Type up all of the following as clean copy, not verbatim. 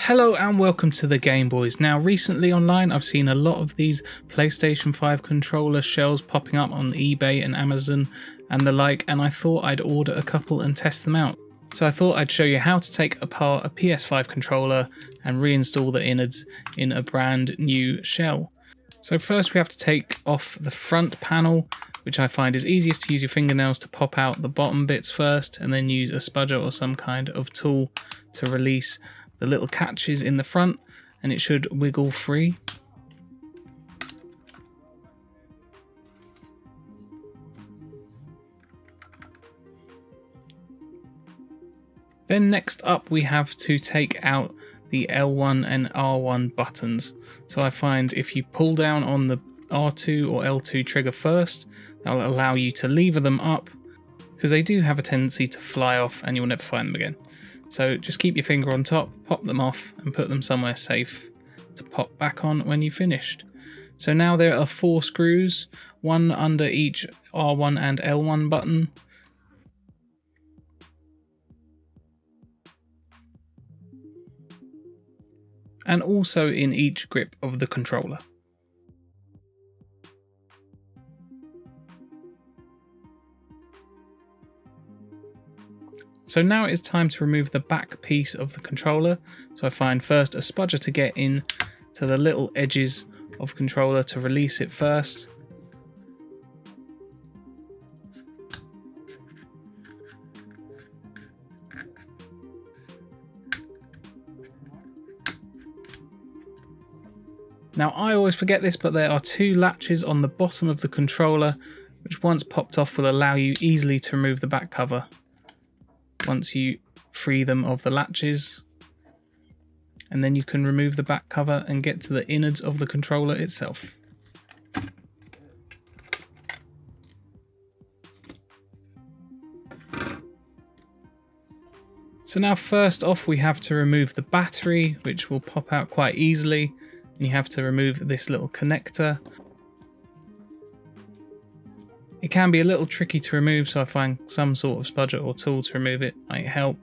Hello and welcome to the Game Boys. Now recently online I've seen a lot of these PlayStation 5 controller shells popping up on eBay and Amazon and the like, and I thought I'd order a couple and test them out. So I thought I'd show you how to take apart a PS5 controller and reinstall the innards in a brand new shell. So first we have to take off the front panel, which I find is easiest to use your fingernails to pop out the bottom bits first, and then use a spudger or some kind of tool to release the little catches in the front, and it should wiggle free. Then next up we have to take out the L1 and R1 buttons. So I find if you pull down on the R2 or L2 trigger first, that'll allow you to lever them up, because they do have a tendency to fly off and you'll never find them again. So just keep your finger on top, pop them off and put them somewhere safe to pop back on when you've finished. So now there are 4 screws, one under each R1 and L1 button. And also in each grip of the controller. So now it's time to remove the back piece of the controller. So I find first a spudger to get in to the little edges of the controller to release it first. Now I always forget this, but there are 2 latches on the bottom of the controller, which once popped off will allow you easily to remove the back cover once you free them of the latches. And then you can remove the back cover and get to the innards of the controller itself. So now first off we have to remove the battery, which will pop out quite easily. And you have to remove this little connector. It can be a little tricky to remove, so I find some sort of spudger or tool to remove it might help.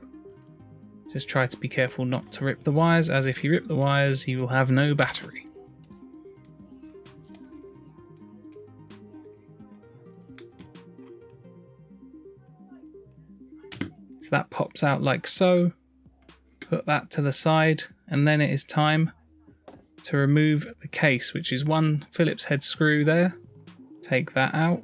Just try to be careful not to rip the wires, as if you rip the wires you will have no battery. So that pops out like so. Put that to the side, and then it is time to remove the case, which is 1 Phillips head screw there. Take that out.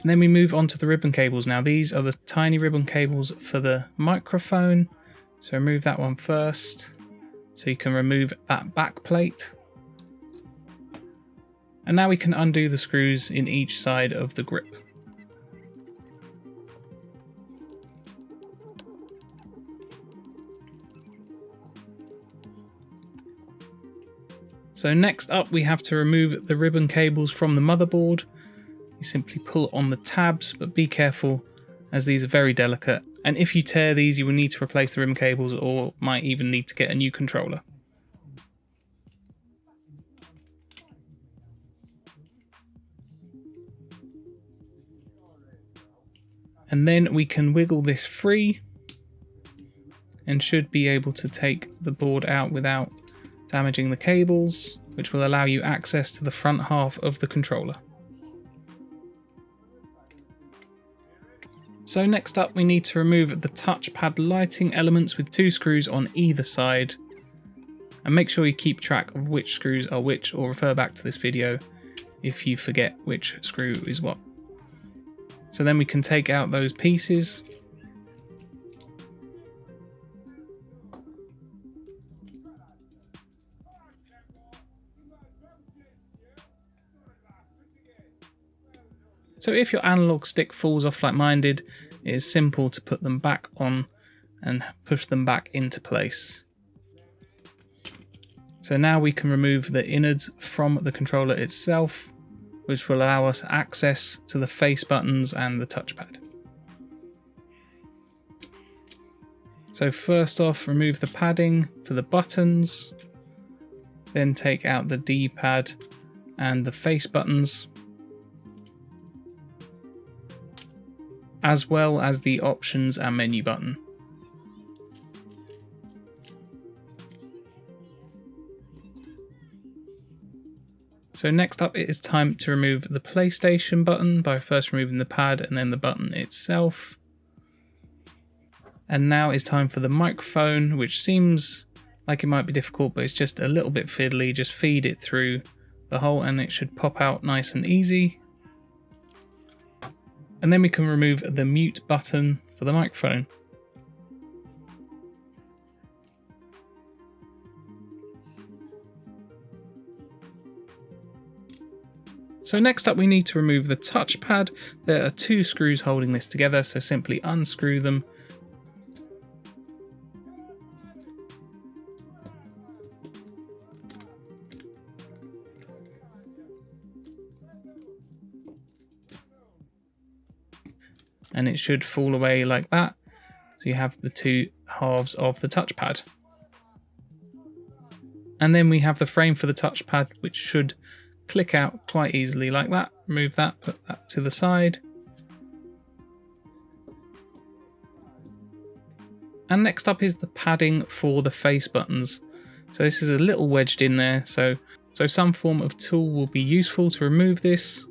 And then we move on to the ribbon cables. Now these are the tiny ribbon cables for the microphone. So remove that one first, so you can remove that back plate. And now we can undo the screws in each side of the grip. So next up we have to remove the ribbon cables from the motherboard. You simply pull on the tabs, but be careful as these are very delicate, and if you tear these you will need to replace the ribbon cables or might even need to get a new controller. And then we can wiggle this free and should be able to take the board out without damaging the cables, which will allow you access to the front half of the controller. So next up we need to remove the touchpad lighting elements with 2 screws on either side, and make sure you keep track of which screws are which, or refer back to this video if you forget which screw is what. So then we can take out those pieces. So if your analog stick falls off like mine did, it is simple to put them back on and push them back into place. So now we can remove the innards from the controller itself, which will allow us access to the face buttons and the touchpad. So first off, remove the padding for the buttons, then take out the D-pad and the face buttons, as well as the options and menu button. So next up, it is time to remove the PlayStation button by first removing the pad and then the button itself. And now it's time for the microphone, which seems like it might be difficult, but it's just a little bit fiddly. Just feed it through the hole and it should pop out nice and easy. And then we can remove the mute button for the microphone. So next up, we need to remove the touchpad. There are 2 screws holding this together, so simply unscrew them. And it should fall away like that. So you have the 2 halves of the touchpad. And then we have the frame for the touchpad, which should click out quite easily like that. Remove that, put that to the side. And next up is the padding for the face buttons. So this is a little wedged in there, so some form of tool will be useful to remove this.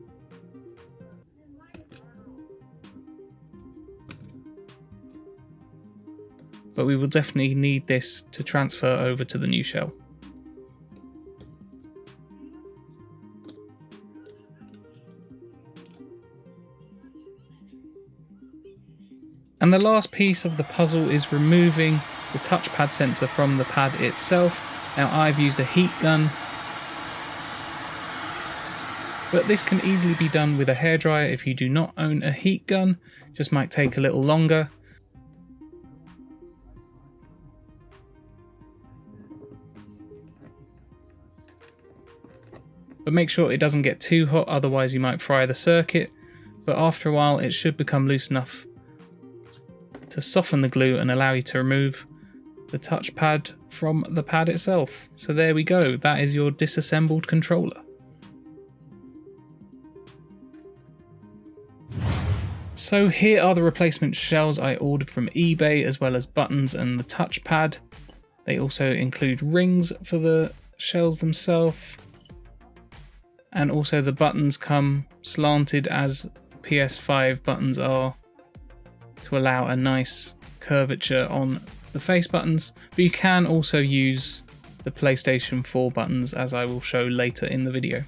But we will definitely need this to transfer over to the new shell. And the last piece of the puzzle is removing the touchpad sensor from the pad itself. Now I've used a heat gun, but this can easily be done with a hairdryer if you do not own a heat gun. Just might take a little longer. But make sure it doesn't get too hot, otherwise you might fry the circuit. But after a while it should become loose enough to soften the glue and allow you to remove the touchpad from the pad itself. So there we go, that is your disassembled controller. So here are the replacement shells I ordered from eBay, as well as buttons and the touchpad. They also include rings for the shells themselves. And also the buttons come slanted as PS5 buttons are, to allow a nice curvature on the face buttons. But you can also use the PlayStation 4 buttons, as I will show later in the video.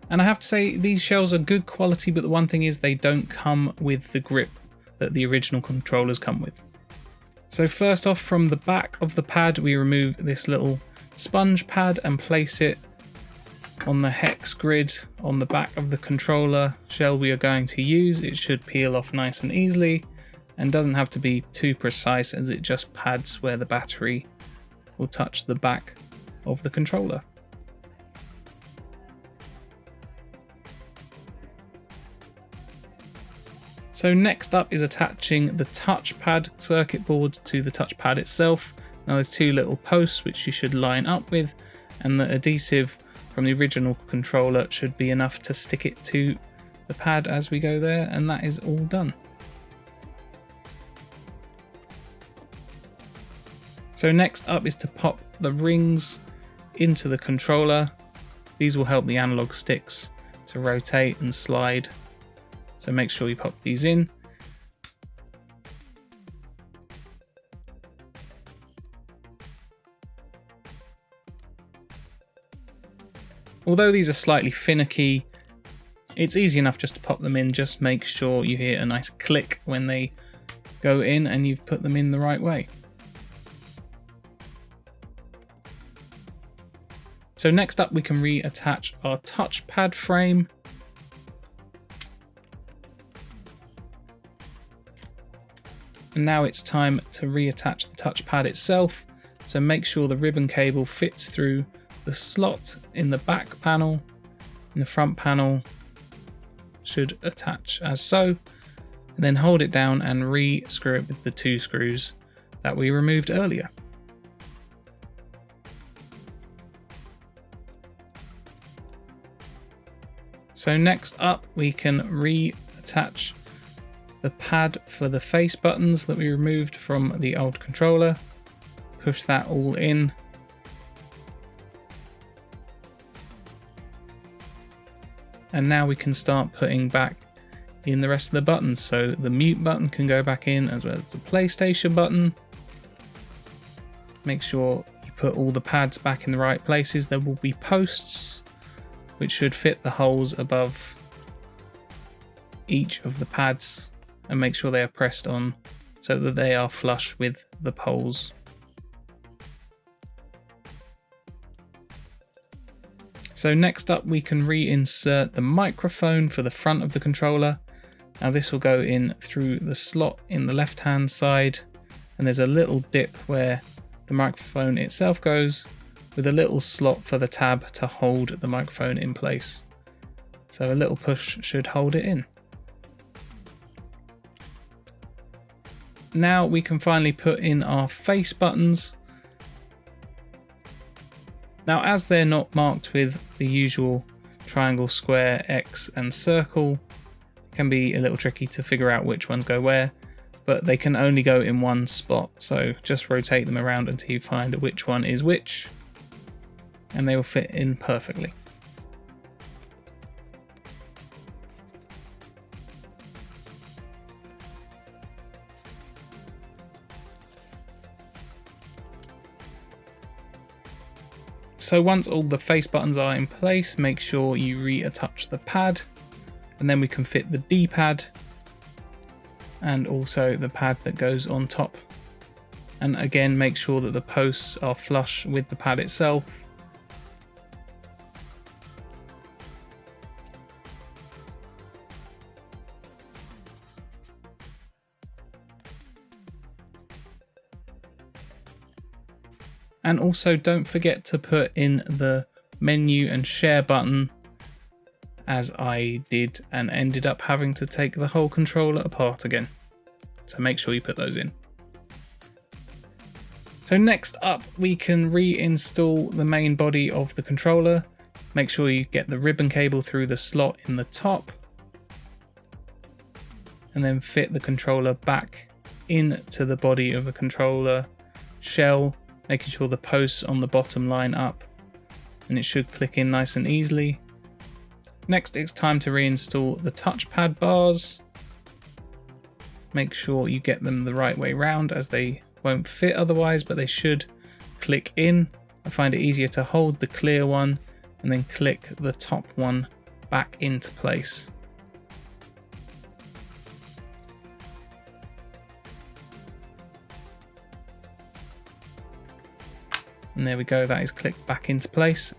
And I have to say, these shells are good quality, but the one thing is they don't come with the grip that the original controllers come with. So first off, from the back of the pad, we remove this little sponge pad and place it on the hex grid on the back of the controller shell we are going to use. It should peel off nice and easily and doesn't have to be too precise, as it just pads where the battery will touch the back of the controller. So next up is attaching the touchpad circuit board to the touchpad itself. Now there's 2 little posts which you should line up with, and the adhesive from the original controller should be enough to stick it to the pad as we go there, and that is all done. So next up is to pop the rings into the controller. These will help the analog sticks to rotate and slide. So make sure you pop these in. Although these are slightly finicky, it's easy enough just to pop them in. Just make sure you hear a nice click when they go in and you've put them in the right way. So next up, we can reattach our touchpad frame. And now it's time to reattach the touchpad itself. So make sure the ribbon cable fits through the slot in the back panel, and the front panel should attach as so. And then hold it down and re-screw it with the 2 screws that we removed earlier. So next up, we can reattach the pad for the face buttons that we removed from the old controller. Push that all in. And now we can start putting back in the rest of the buttons. So the mute button can go back in, as well as the PlayStation button. Make sure you put all the pads back in the right places. There will be posts which should fit the holes above each of the pads, and make sure they are pressed on so that they are flush with the poles. So next up, we can reinsert the microphone for the front of the controller. Now this will go in through the slot in the left hand side, and there's a little dip where the microphone itself goes, with a little slot for the tab to hold the microphone in place. So a little push should hold it in. Now we can finally put in our face buttons. Now, as they're not marked with the usual triangle, square, X and circle, it can be a little tricky to figure out which ones go where, but they can only go in one spot. So just rotate them around until you find which one is which, and they will fit in perfectly. So once all the face buttons are in place, make sure you reattach the pad, and then we can fit the D-pad and also the pad that goes on top. And again, make sure that the posts are flush with the pad itself. And also don't forget to put in the menu and share button, as I did and ended up having to take the whole controller apart again. So make sure you put those in. So next up, we can reinstall the main body of the controller. Make sure you get the ribbon cable through the slot in the top, and then fit the controller back into the body of the controller shell, making sure the posts on the bottom line up, and it should click in nice and easily. Next, it's time to reinstall the touchpad bars. Make sure you get them the right way round, as they won't fit otherwise, but they should click in. I find it easier to hold the clear one and then click the top one back into place. And there we go, that is clicked back into place.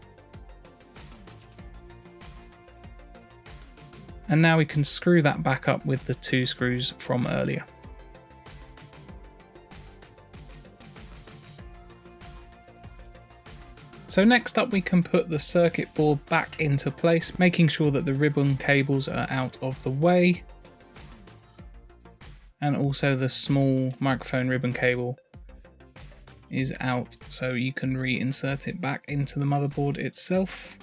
And now we can screw that back up with the 2 screws from earlier. So next up, we can put the circuit board back into place, making sure that the ribbon cables are out of the way, and also the small microphone ribbon cable is out, so you can reinsert it back into the motherboard itself.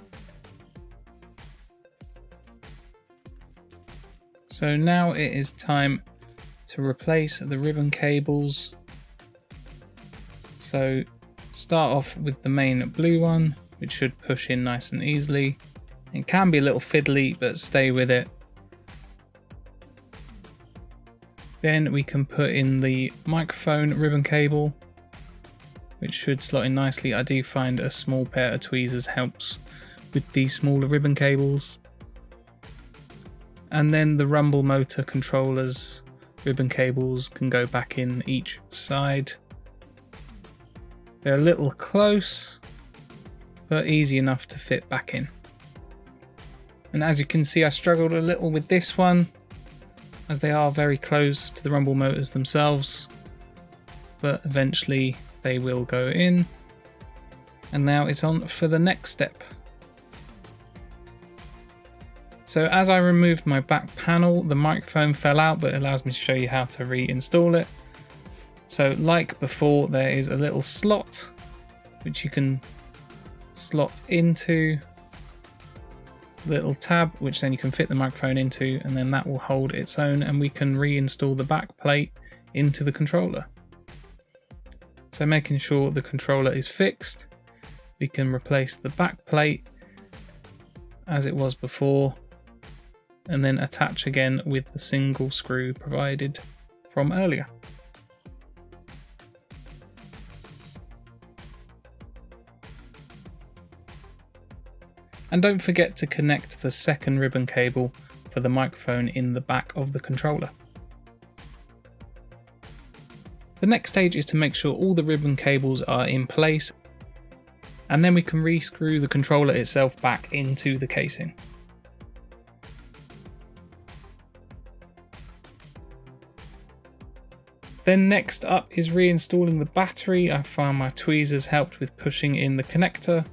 So now it is time to replace the ribbon cables. So start off with the main blue one, which should push in nice and easily. It can be a little fiddly, but stay with it. Then we can put in the microphone ribbon cable, which should slot in nicely. I do find a small pair of tweezers helps with these smaller ribbon cables. And then the rumble motor controllers ribbon cables can go back in each side. They're a little close, but easy enough to fit back in. And as you can see, I struggled a little with this one, as they are very close to the rumble motors themselves, but eventually they will go in. And now it's on for the next step. So as I removed my back panel, the microphone fell out, but it allows me to show you how to reinstall it. So like before, there is a little slot which you can slot into, little tab which then you can fit the microphone into, and then that will hold its own, and we can reinstall the back plate into the controller. So making sure the controller is fixed, we can replace the back plate as it was before, and then attach again with the single screw provided from earlier. And don't forget to connect the second ribbon cable for the microphone in the back of the controller. The next stage is to make sure all the ribbon cables are in place, and then we can re-screw the controller itself back into the casing. Then next up is reinstalling the battery. I found my tweezers helped with pushing in the connector.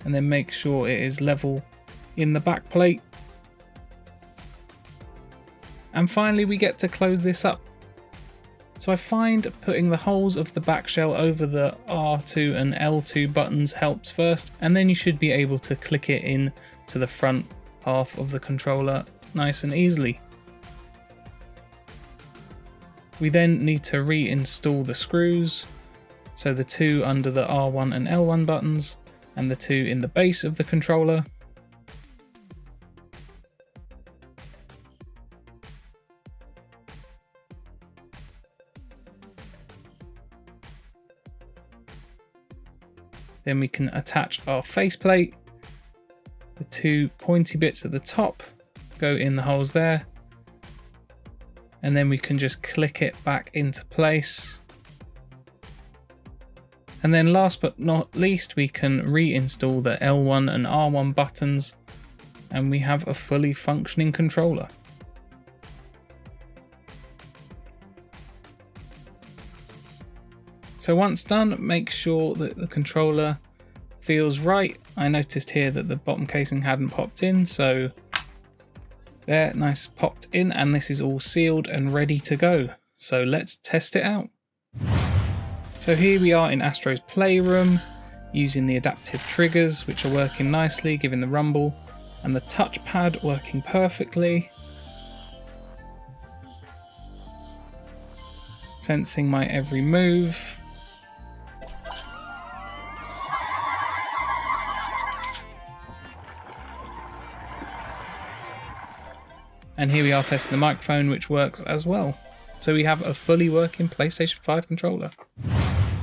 And then make sure it is level in the back plate. And finally we get to close this up. So I find putting the holes of the back shell over the R2 and L2 buttons helps first, and then you should be able to click it in to the front half of the controller nice and easily. We then need to reinstall the screws, so the two under the R1 and L1 buttons, and the two in the base of the controller. Then we can attach our faceplate. The two pointy bits at the top go in the holes there. And then we can just click it back into place. And then last but not least, we can reinstall the L1 and R1 buttons, and we have a fully functioning controller. So once done, make sure that the controller feels right. I noticed here that the bottom casing hadn't popped in, so there, nice popped in, and this is all sealed and ready to go. So let's test it out. So here we are in Astro's playroom, using the adaptive triggers, which are working nicely, giving the rumble, and the touchpad working perfectly. Sensing my every move. And here we are testing the microphone, which works as well. So we have a fully working PlayStation 5 controller.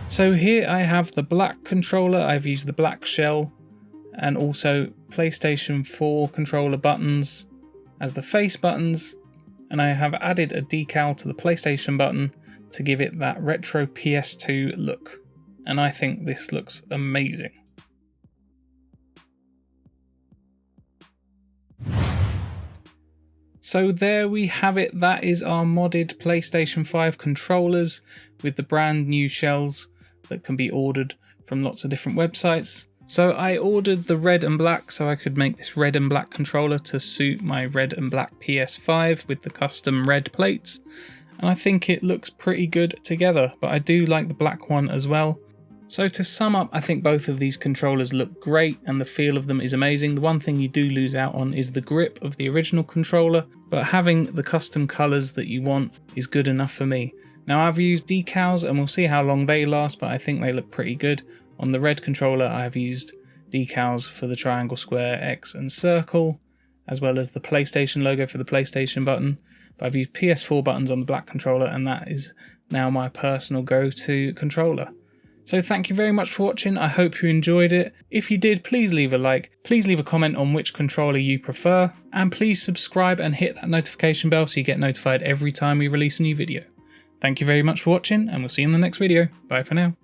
So here I have the black controller. I've used the black shell and also PlayStation 4 controller buttons as the face buttons. And I have added a decal to the PlayStation button to give it that retro PS2 look. And I think this looks amazing. So there we have it. That is our modded PlayStation 5 controllers with the brand new shells that can be ordered from lots of different websites. So I ordered the red and black so I could make this red and black controller to suit my red and black PS5 with the custom red plates. And I think it looks pretty good together, but I do like the black one as well. So to sum up, I think both of these controllers look great and the feel of them is amazing. The one thing you do lose out on is the grip of the original controller, but having the custom colours that you want is good enough for me. Now I've used decals and we'll see how long they last, but I think they look pretty good. On the red controller I've used decals for the triangle, square, X and circle, as well as the PlayStation logo for the PlayStation button. But I've used PS4 buttons on the black controller and that is now my personal go-to controller. So thank you very much for watching. I hope you enjoyed it. If you did, please leave a like, please leave a comment on which controller you prefer, and please subscribe and hit that notification bell so you get notified every time we release a new video. Thank you very much for watching, and we'll see you in the next video. Bye for now.